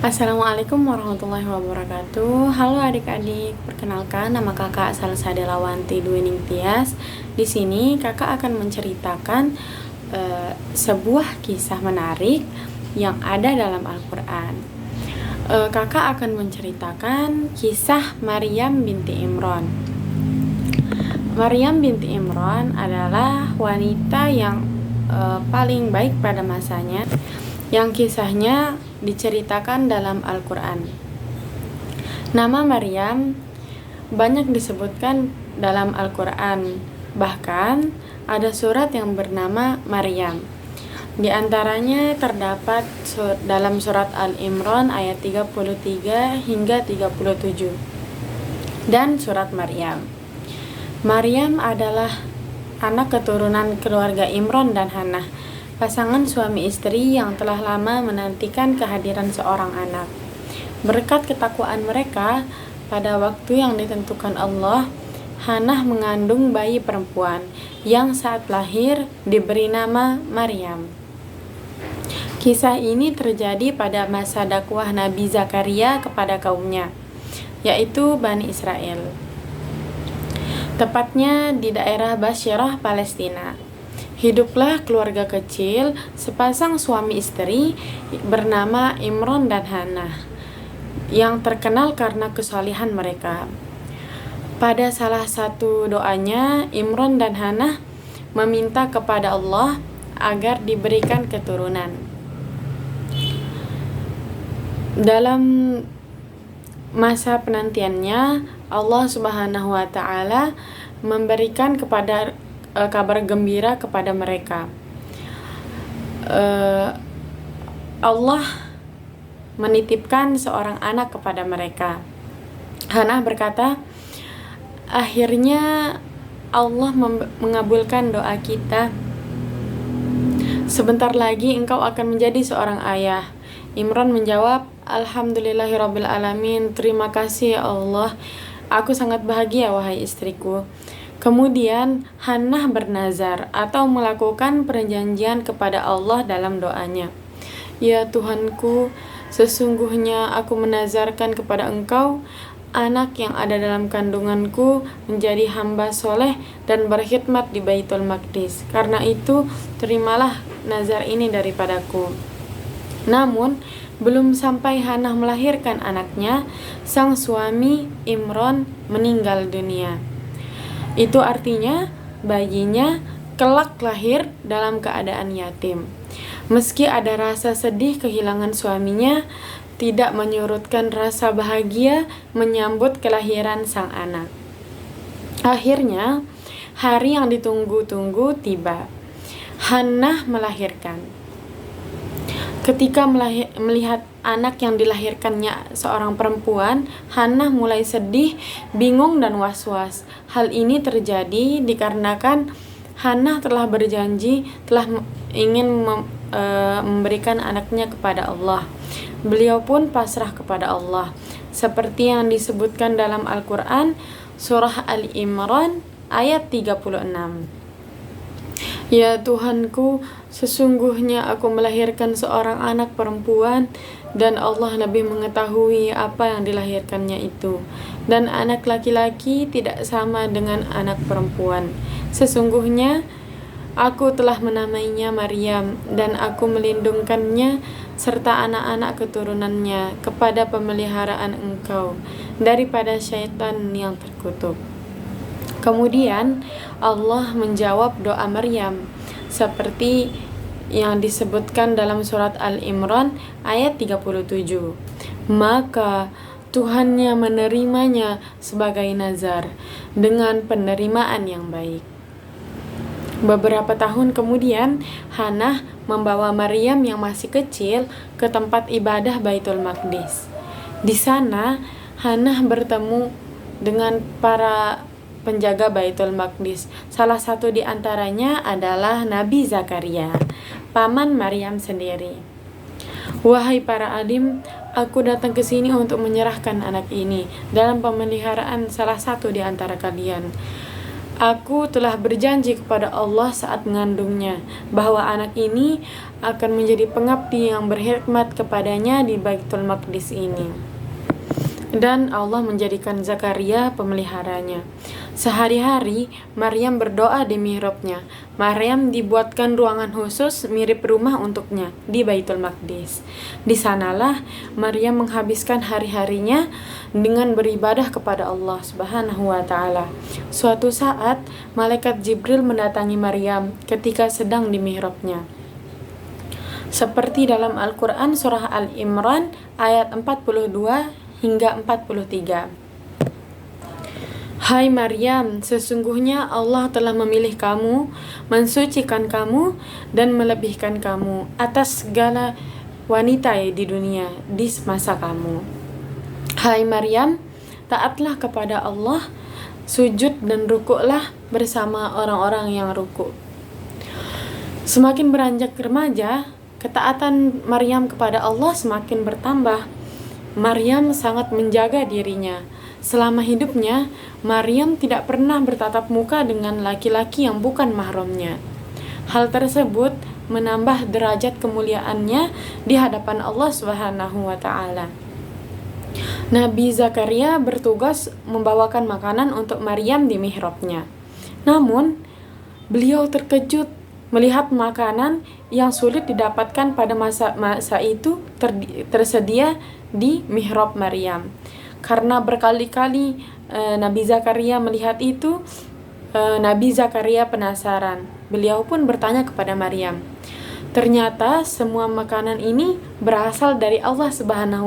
Assalamualaikum warahmatullahi wabarakatuh. Halo adik-adik, perkenalkan nama kakak Salsa Delawanti Dwi Ningtyas. Di sini kakak akan menceritakan sebuah kisah menarik yang ada dalam Al-Quran. Kakak akan menceritakan kisah Maryam binti Imran. Maryam binti Imran adalah wanita yang paling baik pada masanya, yang kisahnya diceritakan dalam Al-Quran. Nama Maryam banyak disebutkan dalam Al-Quran. Bahkan ada surat yang bernama Maryam. Di antaranya terdapat dalam surat Al-Imran ayat 33 hingga 37 dan surat Maryam. Maryam adalah anak keturunan keluarga Imran dan Hannah, pasangan suami istri yang telah lama menantikan kehadiran seorang anak. Berkat ketakwaan mereka, pada waktu yang ditentukan Allah, Hannah mengandung bayi perempuan yang saat lahir diberi nama Maryam. Kisah ini terjadi pada masa dakwah Nabi Zakaria kepada kaumnya, yaitu Bani Israel. Tepatnya di daerah Basyrah, Palestina. Hiduplah keluarga kecil sepasang suami istri bernama Imran dan Hannah yang terkenal karena kesalehan mereka. Pada salah satu doanya, Imran dan Hannah meminta kepada Allah agar diberikan keturunan. Dalam masa penantiannya, Allah Subhanahu wa Ta'ala memberikan kabar gembira kepada mereka. Allah menitipkan seorang anak kepada mereka. Hannah berkata, akhirnya Allah mengabulkan doa kita. Sebentar lagi engkau akan menjadi seorang ayah. Imran menjawab, Alhamdulillahirabbil alamin, terima kasih ya Allah. Aku sangat bahagia wahai istriku. Kemudian Hannah bernazar atau melakukan perjanjian kepada Allah dalam doanya. Ya Tuhanku, sesungguhnya aku menazarkan kepada Engkau anak yang ada dalam kandunganku menjadi hamba soleh dan berkhidmat di Baitul Maqdis. Karena itu terimalah nazar ini daripadaku. Namun belum sampai Hannah melahirkan anaknya, sang suami Imran meninggal dunia. Itu artinya bayinya kelak lahir dalam keadaan yatim. Meski ada rasa sedih kehilangan suaminya, tidak menyurutkan rasa bahagia menyambut kelahiran sang anak. Akhirnya, hari yang ditunggu-tunggu tiba. Hannah melahirkan. Ketika melihat anak yang dilahirkannya seorang perempuan, Hannah mulai sedih, bingung dan was-was. Hal ini terjadi dikarenakan Hannah telah berjanji ingin memberikan anaknya kepada Allah. Beliau pun pasrah kepada Allah, seperti yang disebutkan dalam Al-Quran surah Al-Imran ayat 36. Ya Tuhanku, sesungguhnya aku melahirkan seorang anak perempuan dan Allah lebih mengetahui apa yang dilahirkannya itu. Dan anak laki-laki tidak sama dengan anak perempuan. Sesungguhnya aku telah menamainya Maryam dan aku melindungkannya serta anak-anak keturunannya kepada pemeliharaan Engkau daripada syaitan yang terkutuk. Kemudian Allah menjawab doa Maryam seperti yang disebutkan dalam surat Al-Imran ayat 37. Maka Tuhannya menerimanya sebagai nazar dengan penerimaan yang baik. Beberapa tahun kemudian, Hannah membawa Maryam yang masih kecil ke tempat ibadah Baitul Maqdis. Di sana, Hannah bertemu dengan para penjaga Baitul Maqdis. Salah satu di antaranya adalah Nabi Zakaria, paman Maryam sendiri. Wahai para alim, aku datang ke sini untuk menyerahkan anak ini dalam pemeliharaan salah satu di antara kalian. Aku telah berjanji kepada Allah saat mengandungnya bahwa anak ini akan menjadi pengabdi yang berkhidmat kepadanya di Baitul Maqdis ini. Dan Allah menjadikan Zakaria pemeliharanya. Sehari-hari Maryam berdoa di mihrabnya. Maryam dibuatkan ruangan khusus mirip rumah untuknya di Baitul Maqdis. Di sanalah Maryam menghabiskan hari-harinya dengan beribadah kepada Allah Subhanahu wa taala. Suatu saat malaikat Jibril mendatangi Maryam ketika sedang di mihrabnya. Seperti dalam Al-Qur'an surah Al-Imran ayat 42 hingga 43. Hai Maryam, sesungguhnya Allah telah memilih kamu, mensucikan kamu, dan melebihkan kamu atas segala wanita di dunia di masa kamu. Hai Maryam, taatlah kepada Allah, sujud dan rukuklah bersama orang-orang yang rukuk. Semakin beranjak remaja, ketaatan Maryam kepada Allah semakin bertambah. Maryam sangat menjaga dirinya. Selama hidupnya, Maryam tidak pernah bertatap muka dengan laki-laki yang bukan mahramnya. Hal tersebut menambah derajat kemuliaannya di hadapan Allah Subhanahu wa taala. Nabi Zakaria bertugas membawakan makanan untuk Maryam di mihrabnya. Namun, beliau terkejut melihat makanan yang sulit didapatkan pada masa itu tersedia di mihrab Maryam. Karena berkali-kali Nabi Zakaria melihat itu, Nabi Zakaria penasaran. Beliau pun bertanya kepada Maryam. Ternyata semua makanan ini berasal dari Allah Subhanahu wa